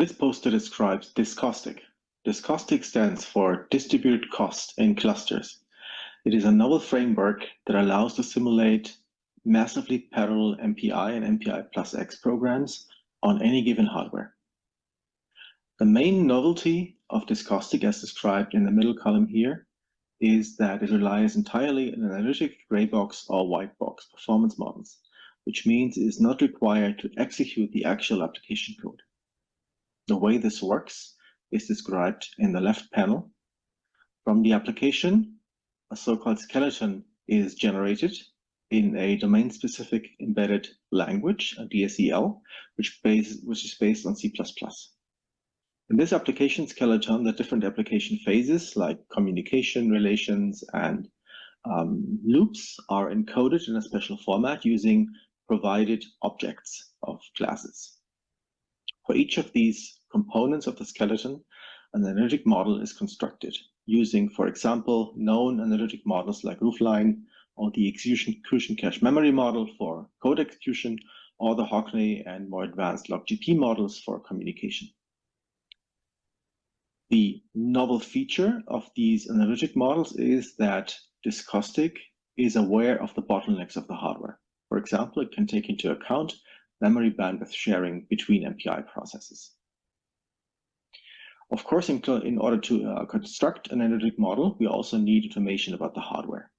This poster describes DisCostiC. DisCostiC stands for Distributed Cost in Clusters. It is a novel framework that allows to simulate massively parallel MPI and MPI plus X programs on any given hardware. The main novelty of DisCostiC, as described in the middle column here, is that it relies entirely on analytic gray box or white box performance models, which means it is not required to execute the actual application code. The way this works is described in the left panel. From the application, a so-called skeleton is generated in a domain-specific embedded language, a DSEL, which is based on C++. In this application skeleton, the different application phases like communication, relations, and loops are encoded in a special format using provided objects of classes. For each of these components of the skeleton, an analytic model is constructed using, for example, known analytic models like roofline, or the execution cache memory model for code execution, or the Hockney and more advanced LogGP models for communication. The novel feature of these analytic models is that DisCostiC is aware of the bottlenecks of the hardware. For example, it can take into account memory bandwidth sharing between MPI processes. Of course, in order to construct an analytic model, we also need information about the hardware.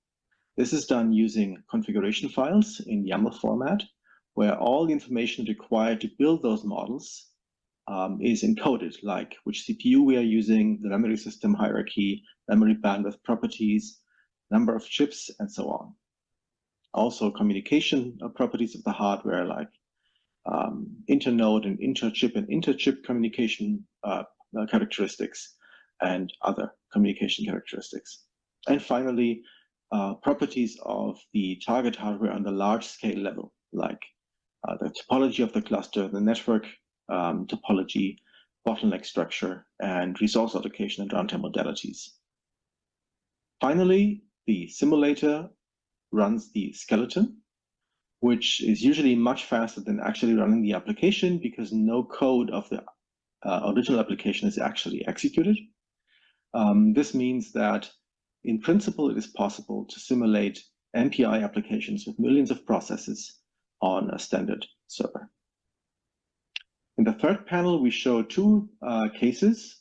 This is done using configuration files in YAML format, where all the information required to build those models is encoded, like which CPU we are using, the memory system hierarchy, memory bandwidth properties, number of chips, and so on. Also, communication properties of the hardware, like internode and interchip communication characteristics, and other communication characteristics. And finally, properties of the target hardware on the large scale level, like the topology of the cluster, the network topology, bottleneck structure, and resource allocation and runtime modalities. Finally, the simulator runs the skeleton, which is usually much faster than actually running the application because no code of the original application is actually executed. This means that in principle, it is possible to simulate MPI applications with millions of processes on a standard server. In the third panel, we show two cases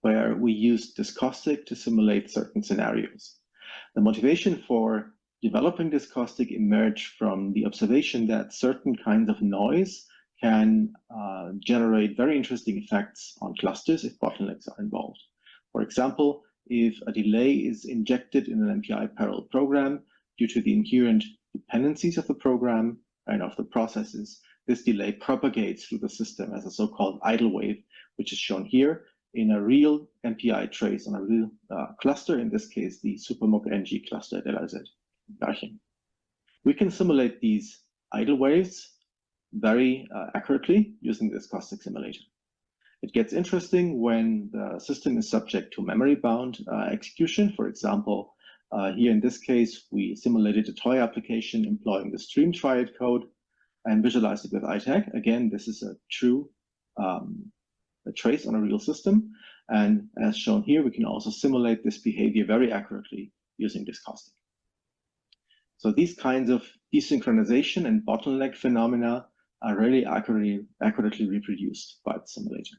where we use DisCostiC to simulate certain scenarios. The motivation for developing DisCostiC emerged from the observation that certain kinds of noise can generate very interesting effects on clusters if bottlenecks are involved. For example, if a delay is injected in an MPI parallel program due to the inherent dependencies of the program and of the processes, this delay propagates through the system as a so-called idle wave, which is shown here in a real MPI trace on a real cluster, in this case, the supermog-ng cluster at LRZ in Erlangen. We can simulate these idle waves very accurately using this DisCostiC simulator. It gets interesting when the system is subject to memory-bound execution. For example, here in this case, we simulated a toy application employing the stream triad code and visualized it with ITAC. Again, this is a true a trace on a real system. And as shown here, we can also simulate this behavior very accurately using DisCostiC. So these kinds of desynchronization and bottleneck phenomena are really accurately reproduced by the simulator.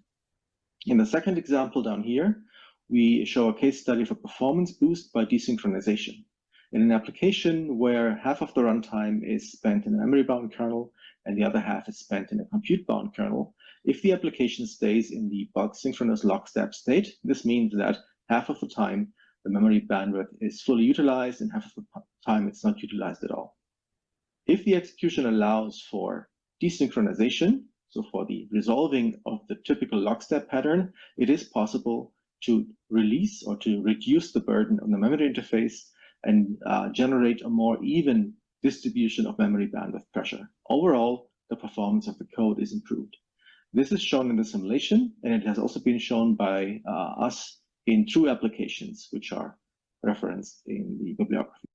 In the second example down here, we show a case study for performance boost by desynchronization. In an application where half of the runtime is spent in a memory-bound kernel and the other half is spent in a compute-bound kernel, if the application stays in the bulk synchronous lockstep state, this means that half of the time the memory bandwidth is fully utilized and half of the time it's not utilized at all. If the execution allows for desynchronization, so for the resolving of the typical lockstep pattern, it is possible to release or to reduce the burden on the memory interface and generate a more even distribution of memory bandwidth pressure. Overall, the performance of the code is improved. This is shown in the simulation, and it has also been shown by us in true applications, which are referenced in the bibliography.